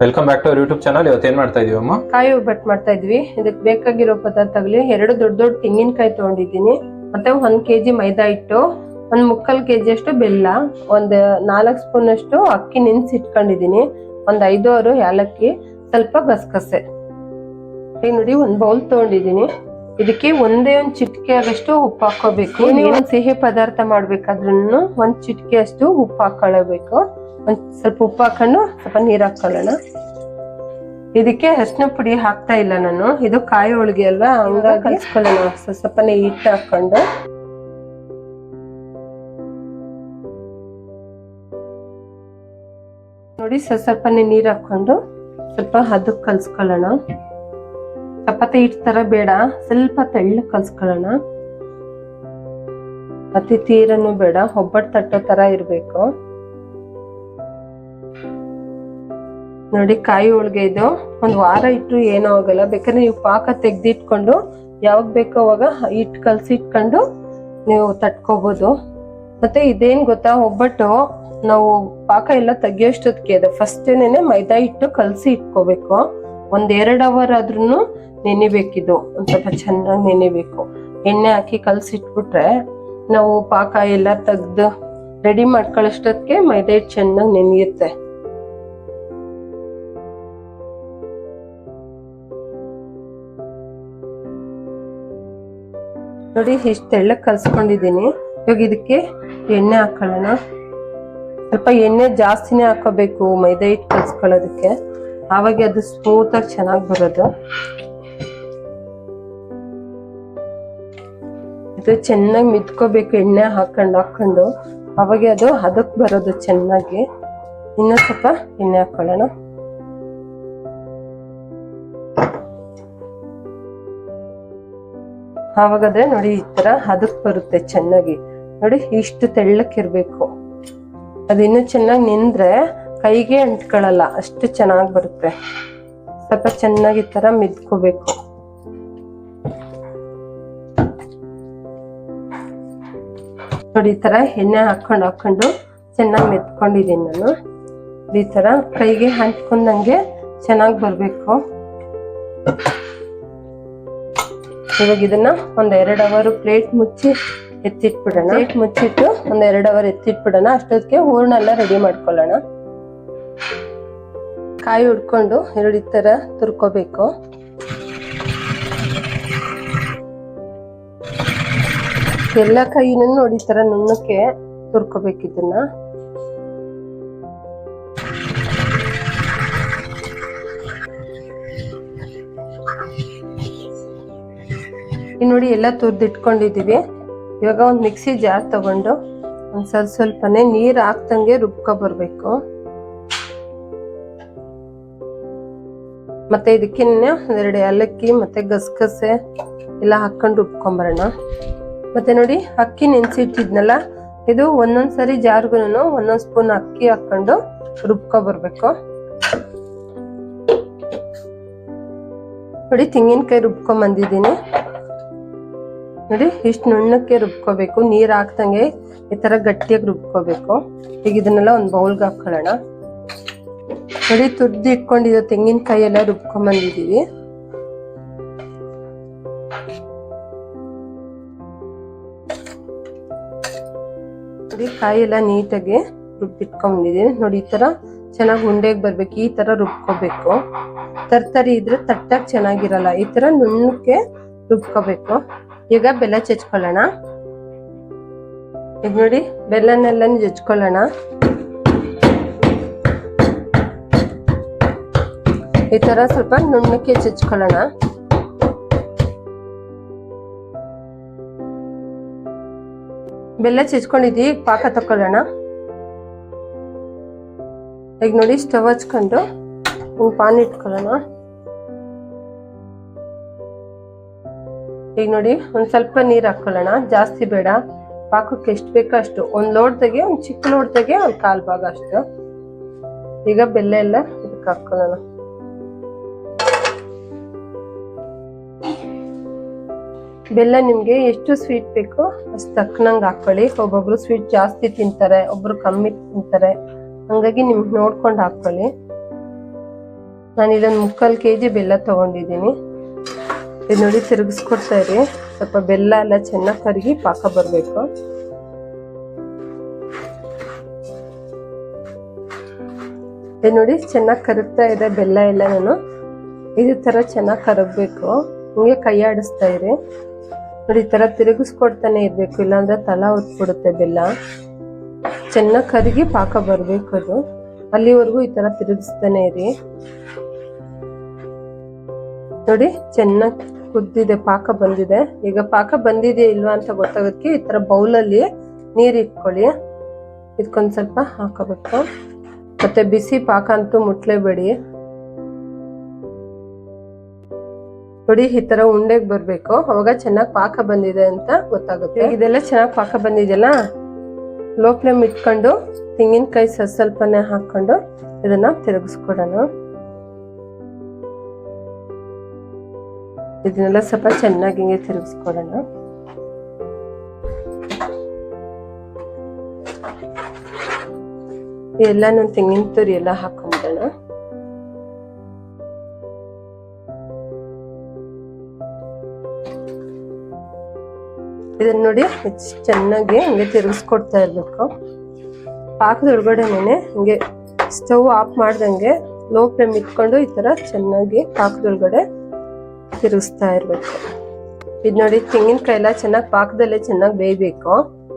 Welcome back to our YouTube channel. ಇವತ್ತು ಏನ್ ಮಾಡ್ತಾ ಇದೀವಿ ಅಮ್ಮ? ಕಾಯಿ ಒಬ್ಬಟ್ಟು ಮಾಡ್ತಾ ಇದ್ವಿ. ಇದಕ್ಕೆ ಬೇಕಾಗಿರೋ ಪದಾರ್ಥಗಳು 2 ದೊಡ್ಡ ದೊಡ್ಡ ತೆಂಗಿನಕಾಯಿ ತಗೊಂಡಿದ್ದೀನಿ, ಮತ್ತೆ 1 kg ಮೈದಾ ಹಿಟ್ಟು, 1/4 kg ಅಷ್ಟು ಬೆಲ್ಲ, 4 ಸ್ಪೂನ್ ಅಷ್ಟು ಅಕ್ಕಿ ನೆನೆಸಿ ಇಟ್ಕೊಂಡಿದ್ದೀನಿ, 5-6 ಏಲಕ್ಕಿ, ಸ್ವಲ್ಪ ಗಸಗಸೆ. ಈಗ ನೋಡಿ 1 ಬೌಲ್ ತಗೊಂಡಿದ್ದೀನಿ. ಇದಕ್ಕೆ ಒಂದೇ 1 ಚಿಟಿಕೆ ಆಗಷ್ಟು ಉಪ್ಪು ಹಾಕೋಬೇಕು. ನೀವು ಸಿಹಿ ಪದಾರ್ಥ ಮಾಡ್ಬೇಕಾದ್ರೂ 1 ಚಿಟಿಕೆ ಅಷ್ಟು ಉಪ್ಪು ಹಾಕೊಳ್ಳಬೇಕು. ಸ್ವಲ್ಪ ಉಪ್ಪು ಹಾಕೊಂಡು ಸ್ವಲ್ಪ ನೀರ್ ಹಾಕೊಳ್ಳೋಣ. ಇದಕ್ಕೆ ಅರಿಶಿನ ಪುಡಿ ಹಾಕ್ತಾ ಇಲ್ಲ ನಾನು, ಇದು ಕಾಯಿ ಹೋಳಿಗೆ ಅಲ್ವಾ, ಹಂಗಾಗಿ ಕಲ್ಸ್ಕೊಳ್ಳೋಣ. ಸ್ವಲ್ಪನೇ ಹಿಟ್ಟು ಹಾಕೊಂಡು ನೋಡಿ ಸ್ವಲ್ಪನೇ ನೀರ್ ಹಾಕೊಂಡು ಸ್ವಲ್ಪ ಹದಕ್ಕೆ ಕಲ್ಸ್ಕೊಳ್ಳೋಣ. ಚಪಾತಿ ಹಿಟ್ಟು ತರ ಬೇಡ, ಸ್ವಲ್ಪ ತೆಳ್ಳಗೆ ಕಲ್ಸ್ಕೊಳ್ಳೋಣ. ಅತಿ ತೀರನು ಬೇಡ, ಒಬ್ಬಟ್ಟು ತಟ್ಟೋ ತರ ಇರ್ಬೇಕು. ನೋಡಿ ಕಾಯಿ ಹೋಳಿಗೆ ಇದು 1 ವಾರ ಇಟ್ಟು ಏನೋ ಆಗಲ್ಲ. ಬೇಕಾದ್ರೆ ನೀವು ಪಾಕ ತೆಗ್ದಿಟ್ಕೊಂಡು ಯಾವಾಗ ಬೇಕೋ ಅವಾಗ ಹಿಟ್ಟು ಕಲ್ಸಿ ಇಟ್ಕೊಂಡು ನೀವು ತಟ್ಕೋಬಹುದು. ಮತ್ತೆ ಇದೇನ್ ಗೊತ್ತಾ, ಒಬ್ಬಟ್ಟು ನಾವು ಪಾಕ ಎಲ್ಲ ತೆಗಿಯೋಷ್ಟೊತ್ತಿಗೆ ಅದು ಫಸ್ಟೇನೆ ಮೈದಾ ಹಿಟ್ಟು ಕಲ್ಸಿ ಇಟ್ಕೋಬೇಕು. 1-2 ಅವರ್ ಆದ್ರೂ ನೆನಿಬೇಕಿದು, ಒಂದ್ ಸ್ವಲ್ಪ ಚೆನ್ನಾಗಿ ನೆನಿಬೇಕು. ಎಣ್ಣೆ ಹಾಕಿ ಕಲ್ಸಿ ಇಟ್ಬಿಟ್ರೆ ನಾವು ಪಾಕ ಎಲ್ಲ ತೆಗ್ದು ರೆಡಿ ಮಾಡ್ಕೊಳ್ಳೋಷ್ಟೊತ್ತಿಗೆ ಮೈದಾ ಹಿಟ್ಟು ಚೆನ್ನಾಗಿ ನೆನೆಯುತ್ತೆ. ನೋಡಿ ಇಷ್ಟು ತೆಳ್ಳಗೆ ಕಲ್ಸ್ಕೊಂಡಿದ್ದೀನಿ. ಇವಾಗ ಇದಕ್ಕೆ ಎಣ್ಣೆ ಹಾಕೊಳ್ಳೋಣ. ಸ್ವಲ್ಪ ಎಣ್ಣೆ ಜಾಸ್ತಿನೇ ಹಾಕೋಬೇಕು ಮೈದಾ ಹಿಟ್ಟು ಕಲ್ಸ್ಕೊಳ್ಳೋದಕ್ಕೆ, ಆವಾಗ ಅದು ಸ್ಮೂತ್ ಆಗಿ ಚೆನ್ನಾಗಿ ಬರೋದು. ಇದು ಚೆನ್ನಾಗಿ ಮಿದ್ಕೋಬೇಕು ಎಣ್ಣೆ ಹಾಕೊಂಡು, ಅವಾಗ ಅದು ಹದಕ್ಕೆ ಬರೋದು ಚೆನ್ನಾಗಿ. ಇನ್ನೂ ಸ್ವಲ್ಪ ಎಣ್ಣೆ ಹಾಕೊಳ್ಳೋಣ. ಆವಾಗಾದ್ರೆ ನೋಡಿ ಈ ತರ ಹದಕ್ ಬರುತ್ತೆ ಚೆನ್ನಾಗಿ. ನೋಡಿ ಇಷ್ಟು ತೆಳ್ಳಕ್ಕಿರ್ಬೇಕು. ಅದು ಇನ್ನೂ ಚೆನ್ನಾಗಿ ನೆಂದ್ರೆ ಕೈಗೆ ಅಂಟ್ಕೊಳ್ಳಲ್ಲ, ಅಷ್ಟು ಚೆನ್ನಾಗಿ ಬರುತ್ತೆ. ಸ್ವಲ್ಪ ಚೆನ್ನಾಗಿ ಈ ತರ ಮಿದ್ಕೋಬೇಕು. ನೋಡಿ ಈ ತರ ಎಣ್ಣೆ ಹಾಕೊಂಡು ಚೆನ್ನಾಗಿ ಮೆತ್ಕೊಂಡಿದ್ದೀನಿ ನಾನು. ಈ ತರ ಕೈಗೆ ಅಂಟ್ಕೊಂಡಂಗೆ ಚೆನ್ನಾಗಿ ಬರ್ಬೇಕು. ಇವಾಗ ಇದನ್ನ 1-2 ಅವರ್ ಪ್ಲೇಟ್ ಮುಚ್ಚಿ ಎತ್ತಿಟ್ಬಿಡೋಣ. ಪ್ಲೇಟ್ ಮುಚ್ಚಿಟ್ಟು 1-2 ಅವರ್ ಎತ್ತಿಟ್ಬಿಡೋಣ. ಅಷ್ಟೊತ್ತಿಗೆ ಹೂರ್ಣ ಎಲ್ಲ ರೆಡಿ ಮಾಡ್ಕೊಳ್ಳೋಣ. ಕಾಯಿ ಹುಡ್ಕೊಂಡು 2 ಈ ತರ ತುರ್ಕೋಬೇಕು. ಎಲ್ಲ ಕಾಯಿನ ನೋಡಿ ಈ ತರ ನುಣ್ಣಕ್ಕೆ ತುರ್ಕೋಬೇಕು. ಇದನ್ನ ನೋಡಿ ಎಲ್ಲ ತುರ್ದಿಟ್ಕೊಂಡಿದೀವಿ. ಇವಾಗ ಒಂದು ಮಿಕ್ಸಿ ಜಾರ್ ತಗೊಂಡು ಸ್ವಲ್ಪನೇ ನೀರ್ ಹಾಕ್ದಂಗೆ ರುಬ್ಕೊ ಬರ್ಬೇಕು. ಮತ್ತೆ ಇದಕ್ಕೆ 2 ಏಲಕ್ಕಿ ಮತ್ತೆ ಗಸಗಸೆ ಎಲ್ಲ ಹಾಕೊಂಡು ರುಬ್ಕೊಂಬರೋಣ. ಮತ್ತೆ ನೋಡಿ ಅಕ್ಕಿ ನೆನ್ಸಿಟ್ಟಿದ್ನಲ್ಲ, ಇದು ಒಂದೊಂದ್ಸರಿ ಜಾರ್ಗು 1 ಸ್ಪೂನ್ ಅಕ್ಕಿ ಹಾಕೊಂಡು ರುಬ್ಕೊ ಬರ್ಬೇಕು. ನೋಡಿ ತೆಂಗಿನಕಾಯಿ ರುಬ್ಕೊಂಡ್ ಬಂದಿದ್ದೀನಿ. ನೋಡಿ ಇಷ್ಟು ನುಣ್ಣಕ್ಕೆ ರುಬ್ಕೋಬೇಕು, ನೀರ್ ಹಾಕ್ದಂಗೆ ಈ ತರ ಗಟ್ಟಿಯಾಗಿ ರುಬ್ಕೋಬೇಕು. ಈಗ ಇದನ್ನೆಲ್ಲ ಒಂದು ಬೌಲ್ಗೆ ಹಾಕೊಳ್ಳೋಣ. ನೋಡಿ ತುರ್ದು ಇಟ್ಕೊಂಡಿರೋ ತೆಂಗಿನಕಾಯಿ ಎಲ್ಲ ರುಬ್ಕೊಂಡ್ ಬಂದಿದೀವಿ. ನೋಡಿ ಕಾಯಿ ಎಲ್ಲ ನೀಟಾಗಿ ರುಬ್ಬಿಟ್ಕೊಂಡ್ ಬಂದಿದೀವಿ. ನೋಡಿ ಈ ತರ ಚೆನ್ನಾಗಿ ಉಂಡೆಗೆ ಬರ್ಬೇಕು, ಈ ತರ ರುಬ್ಕೋಬೇಕು. ತರ್ತರಿ ಇದ್ರೆ ತಟ್ಟಾಗ ಚೆನ್ನಾಗಿರಲ್ಲ, ಈ ತರ ನುಣ್ಣಕ್ಕೆ ರುಬ್ಕೋಬೇಕು. ಈಗ ಬೆಲ್ಲ ಚಚ್ಕೊಳ್ಳೋಣ. ಈಗ ನೋಡಿ ಬೆಲ್ಲನೆಲ್ಲ ಜಜ್ಕೊಳ್ಳೋಣ. ಈ ತರ ಸ್ವಲ್ಪ ನುಣ್ಣಕ್ಕೆ ಚಚ್ಕೊಳ್ಳೋಣ. ಬೆಲ್ಲ ಚಚ್ಕೊಂಡಿದ್ವಿ, ಈಗ ಪಾಕ ತಕೊಳ್ಳೋಣ. ಈಗ ನೋಡಿ ಸ್ಟವ್ ಹಚ್ಕೊಂಡು ಒಂದು ಪಾನ್ ಇಟ್ಕೊಳ್ಳೋಣ. ಈಗ ನೋಡಿ ಒಂದ್ ಸ್ವಲ್ಪ ನೀರ್ ಹಾಕೊಳ್ಳೋಣ, ಜಾಸ್ತಿ ಬೇಡ. ಪಾಕಕ್ಕೆ ಎಷ್ಟು ಬೇಕೋ ಅಷ್ಟು, 1 ಲೋಟದಾಗೆ, ಒಂದು ಚಿಕ್ಕ ಲೋಟದಾಗೆ 1/4 ಭಾಗ ಅಷ್ಟು. ಈಗ ಬೆಲ್ಲ ಎಲ್ಲ ಇದಕ್ಕೆ ಹಾಕೊಳ್ಳೋಣ. ಬೆಲ್ಲ ನಿಮ್ಗೆ ಎಷ್ಟು ಸ್ವೀಟ್ ಬೇಕೋ ಅಷ್ಟು ತಕ್ಕನಂಗೆ ಹಾಕೊಳ್ಳಿ. ಒಬ್ಬೊಬ್ರು ಸ್ವೀಟ್ ಜಾಸ್ತಿ ತಿಂತಾರೆ, ಒಬ್ರು ಕಮ್ಮಿ ತಿಂತಾರೆ, ಹಂಗಾಗಿ ನಿಮ್ಗೆ ನೋಡ್ಕೊಂಡು ಹಾಕೊಳ್ಳಿ. ನಾನು ಇದೊಂದು 3/4 kg ಬೆಲ್ಲ ತಗೊಂಡಿದ್ದೀನಿ. ಇದು ನೋಡಿ ತಿರುಗಿಸ್ಕೊಡ್ತಾ ಇರಿ. ಸ್ವಲ್ಪ ಬೆಲ್ಲ ಎಲ್ಲ ಚೆನ್ನಾಗಿ ಕರಗಿ ಪಾಕ ಬರಬೇಕು. ಇದು ನೋಡಿ ಚೆನ್ನಾಗಿ ಕರಗ್ತಾ ಇದೆ ಬೆಲ್ಲ ಎಲ್ಲ. ನಾನು ಇದೇ ತರ ಚೆನ್ನಾಗಿ ಕರಗಬೇಕು. ಹಿಂಗೆ ಕೈ ಆಡಿಸ್ತಾ ಇರಿ. ನೋಡಿ ಈ ತರ ತಿರುಗಿಸ್ಕೊಡ್ತಾನೆ ಇರ್ಬೇಕು, ಇಲ್ಲಾಂದ್ರೆ ತಲ ಹೊತ್ಬಿಡುತ್ತೆ ಬೆಲ್ಲ. ಚೆನ್ನಾಗಿ ಕರಗಿ ಪಾಕ ಬರ್ಬೇಕು. ಅದು ಅಲ್ಲಿವರೆಗೂ ಈ ತರ ತಿರುಗಿಸ್ತಾನೆ ಇರಿ. ನೋಡಿ ಚೆನ್ನಾಗಿ ಕುದ್ದಿದೆ, ಪಾಕ ಬಂದಿದೆ. ಈಗ ಪಾಕ ಬಂದಿದೆ ಇಲ್ವಾ ಅಂತ ಗೊತ್ತಾಗೋದಕ್ಕೆ ಈ ತರ ಬೌಲಲ್ಲಿ ನೀರ್ ಇಟ್ಕೊಳ್ಳಿ. ಇದಕ್ಕೊಂದ್ ಸ್ವಲ್ಪ ಹಾಕಬೇಕು. ಮತ್ತೆ ಬಿಸಿ ಪಾಕ ಅಂತೂ ಮುಟ್ಲೇಬೇಡಿ. ನೋಡಿ ಈ ತರ ಉಂಡೆಗೆ ಬರ್ಬೇಕು, ಅವಾಗ ಚೆನ್ನಾಗಿ ಪಾಕ ಬಂದಿದೆ ಅಂತ ಗೊತ್ತಾಗುತ್ತೆ. ಇದೆಲ್ಲ ಚೆನ್ನಾಗಿ ಪಾಕ ಬಂದಿದೆಯಲ್ಲ, ಲೋ ಫ್ಲೇಮ್ ಇಟ್ಕೊಂಡು ತೆಂಗಿನಕಾಯಿ ಸ್ವಲ್ಪನೇ ಹಾಕೊಂಡು ಇದನ್ನ ತಿರುಗಿಸ್ಕೊಡೋಣ. ಇದನ್ನೆಲ್ಲ ಸ್ವಲ್ಪ ಚೆನ್ನಾಗಿ ಹಿಂಗೆ ತಿರುಗಿಸ್ಕೊಡೋಣ. ಎಲ್ಲ ನಾನು ತೆಂಗಿನ ತುರಿ ಎಲ್ಲ ಹಾಕೊಂಬಿಡೋಣ. ಇದನ್ನ ನೋಡಿ ಚೆನ್ನಾಗಿ ಹಿಂಗೆ ತಿರುಗಿಸ್ಕೊಡ್ತಾ ಇರ್ಬೇಕು. ಪಾಕದೊಳಗಡೆನೆ ಹಿಂಗೆ ಸ್ಟವ್ ಆಫ್ ಮಾಡ್ದಂಗೆ ಲೋ ಫ್ಲೇಮ್ ಇಟ್ಕೊಂಡು ಈ ತರ ಚೆನ್ನಾಗಿ ಪಾಕದೊಳಗಡೆ ತಿರುಗಿಸ್ತಾ ಇರ್ಬೇಕು. ಇದು ನೋಡಿ ತೆಂಗಿನಕಾಯಿ ಎಲ್ಲ ಚೆನ್ನಾಗಿ ಪಾಕದಲ್ಲೇ ಚೆನ್ನಾಗಿ ಬೇಯಬೇಕು.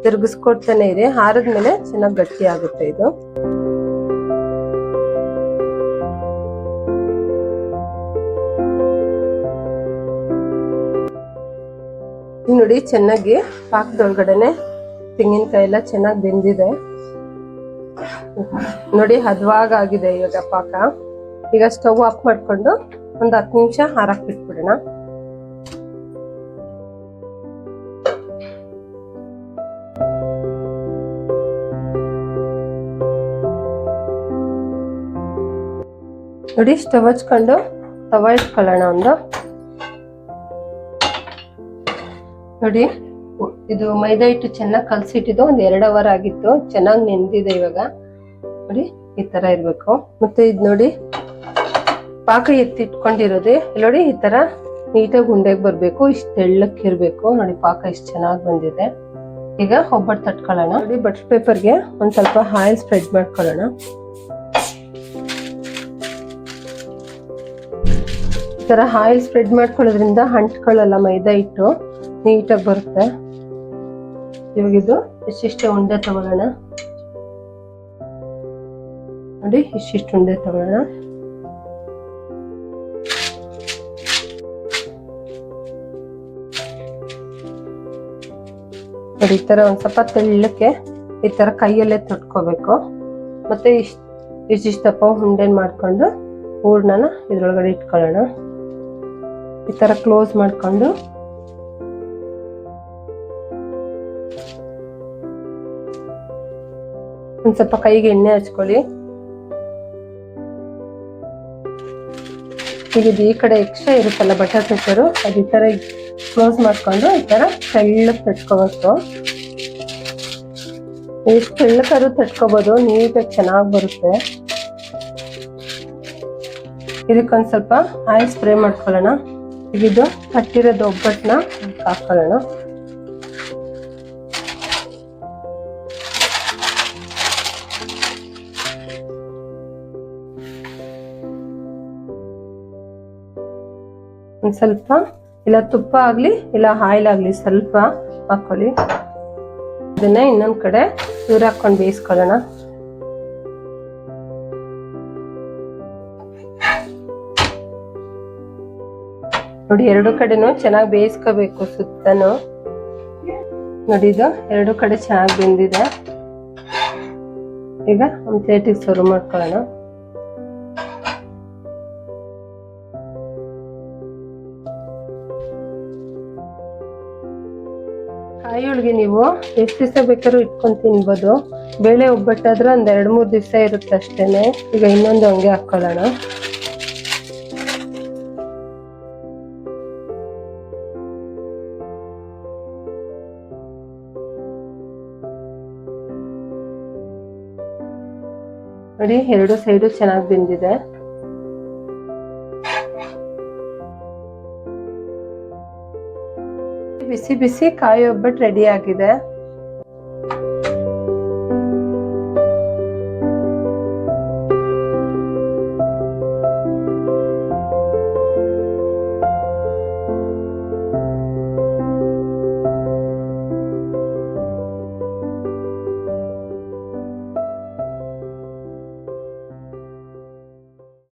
ತಿರುಗಿಸ್ಕೊಡ್ತಾನೆ ಇರಿ, ಹಾರದ್ಮೇಲೆ ಚೆನ್ನಾಗಿ ಗಟ್ಟಿ ಆಗುತ್ತೆ ಇದು. ನೋಡಿ ಚೆನ್ನಾಗಿ ಪಾಕದೊಳಗಡೆನೆ ತೆಂಗಿನಕಾಯಿ ಎಲ್ಲ ಚೆನ್ನಾಗಿ ಬೆಂದಿದೆ. ನೋಡಿ ಹದವಾಗಿದೆ ಇವಾಗ ಪಾಕ. ಈಗ ಸ್ಟವ್ ಆಫ್ ಮಾಡ್ಕೊಂಡು ಒಂದು 10 ನಿಮಿಷ ಹಾರಕ್ ಬಿಟ್ಬಿಡೋಣ. ನೋಡಿ ಸ್ಟವ್ ಹಚ್ಕೊಂಡು ತವ ಇಟ್ಕೊಳ್ಳೋಣ ಒಂದು. ನೋಡಿ ಇದು ಮೈದಾ ಹಿಟ್ಟು ಚೆನ್ನಾಗಿ ಕಲಸಿಟ್ಟಿದ್ದು ಒಂದು 2 ಅವರ್ ಆಗಿತ್ತು. ಚೆನ್ನಾಗಿ ನೆಂದಿದೆ ಇವಾಗ. ನೋಡಿ ಈ ತರ ಇರ್ಬೇಕು. ಮತ್ತೆ ಇದು ನೋಡಿ ಪಾಕ ಎತ್ತಿಟ್ಕೊಂಡಿರೋದೆ ನೋಡಿ ಈ ತರ ನೀಟಾಗಿ ಉಂಡೆಗೆ ಬರ್ಬೇಕು. ಇಷ್ಟು ತೆಳ್ಳಕ್ಕೆ ಇರ್ಬೇಕು. ನೋಡಿ ಪಾಕ ಇಷ್ಟು ಚೆನ್ನಾಗಿ ಬಂದಿದೆ. ಈಗ ಒಬ್ಬಟ್ಟು ತಟ್ಕೊಳ್ಳೋಣ. ನೋಡಿ ಬಟರ್ ಪೇಪರ್ಗೆ ಒಂದ್ ಸ್ವಲ್ಪ ಆಯಿಲ್ ಸ್ಪ್ರೆಡ್ ಮಾಡ್ಕೊಳ್ಳೋಣ. ಈ ತರ ಆಯಿಲ್ ಸ್ಪ್ರೆಡ್ ಮಾಡ್ಕೊಳ್ಳೋದ್ರಿಂದ ಅಂಟ್ಕೊಳ್ಳಲ್ಲ, ಮೈದಾ ಹಿಟ್ಟು ನೀಟಾಗಿ ಬರುತ್ತೆ. ಇವಾಗ ಇದು ಇಷ್ಟಿಷ್ಟೇ ಉಂಡೆ ತಗೊಳ್ಳೋಣ. ನೋಡಿ ಇಷ್ಟಿಷ್ಟು ಉಂಡೆ ತಗೊಳ್ಳೋಣ. ನೋಡಿ ಈ ತರ ಒಂದ್ ಸ್ವಲ್ಪ ತೆಳ್ಳಕ್ಕೆ ಈ ತರ ಕೈಯಲ್ಲೇ ತೊಟ್ಕೋಬೇಕು. ಮತ್ತೆ ಇಷ್ಟಿಷ್ಟಪ್ಪ ಉಂಡೆನ್ ಮಾಡ್ಕೊಂಡು ಹೂರ್ಣನ ಇದ್ರೊಳಗಡೆ ಇಟ್ಕೊಳ್ಳೋಣ. ಈ ತರ ಕ್ಲೋಸ್ ಮಾಡ್ಕೊಂಡು ಒಂದ್ ಸ್ವಲ್ಪ ಕೈಗೆ ಎಣ್ಣೆ ಹಚ್ಕೊಳ್ಳಿ. ಈಗ ಈ ಕಡೆ ಎಕ್ಸ್ಟ್ರಾ ಇರುತ್ತಲ್ಲ ಬಟರ್ ಪೇಪರು, ಅದು ಈ ತರ ಕ್ಲೋಸ್ ಮಾಡ್ಕೊಂಡು ಈ ತರ ತೆಳ್ಳಕ್ಕೆ ತಟ್ಕೋಬೇಕು. ಎಷ್ಟು ತೆಳ್ಳಕ್ಕಾದ್ರೂ ತಟ್ಕೋಬಹುದು, ನೀಟಾಗಿ ಚೆನ್ನಾಗಿ ಬರುತ್ತೆ. ಇದಕ್ಕೊಂದ್ ಸ್ವಲ್ಪ ಆಯಿಲ್ ಸ್ಪ್ರೇ ಮಾಡ್ಕೊಳ್ಳೋಣ. ಇದು ಕಟ್ಟಿರೋದು ಒಬ್ಬಟ್ಟನ್ನ ಹಾಕೊಳ್ಳೋಣ. ಒಂದ್ ಸ್ವಲ್ಪ ಇಲ್ಲ ತುಪ್ಪ ಆಗ್ಲಿ ಇಲ್ಲ ಆಯಿಲ್ ಆಗ್ಲಿ ಸ್ವಲ್ಪ ಹಾಕೊಳ್ಳಿ. ಇದನ್ನ ಇನ್ನೊಂದ್ ಕಡೆ ದೂರ ಹಾಕೊಂಡು ಬೇಯಿಸ್ಕೊಳ್ಳೋಣ. ನೋಡಿ ಎರಡು ಕಡೆನೂ ಚೆನ್ನಾಗಿ ಬೇಯಿಸ್ಕೋಬೇಕು ಸುತ್ತನು. ನೋಡಿ ಇದು ಎರಡು ಕಡೆ ಚೆನ್ನಾಗಿ ಬೆಂದಿದೆ. ಈಗ ಒಂದು ಪ್ಲೇಟಿಗೆ ಸರ್ವ್ ಮಾಡ್ಕೊಳ್ಳೋಣ. ಕಾಯಿ ಹೋಳಿಗೆ ನೀವು ಎಷ್ಟು ದಿವಸ ಬೇಕಾದ್ರೂ ಇಟ್ಕೊಂಡು ತಿನ್ಬೋದು. ಬೇಳೆ ಒಬ್ಬಟ್ಟಾದ್ರೆ ಒಂದ್ 2-3 ದಿವಸ ಇರುತ್ತೆ ಅಷ್ಟೇನೆ. ಈಗ ಇನ್ನೊಂದು ಹಂಗೆ ಹಾಕೊಳ್ಳೋಣ. ನೋಡಿ ಎರಡು ಸೈಡು ಚೆನ್ನಾಗಿ ಬೆಂದಿದೆ. ಬಿಸಿ ಬಿಸಿ ಕಾಯಿ ಒಬ್ಬಟ್ಟು ರೆಡಿ ಆಗಿದೆ.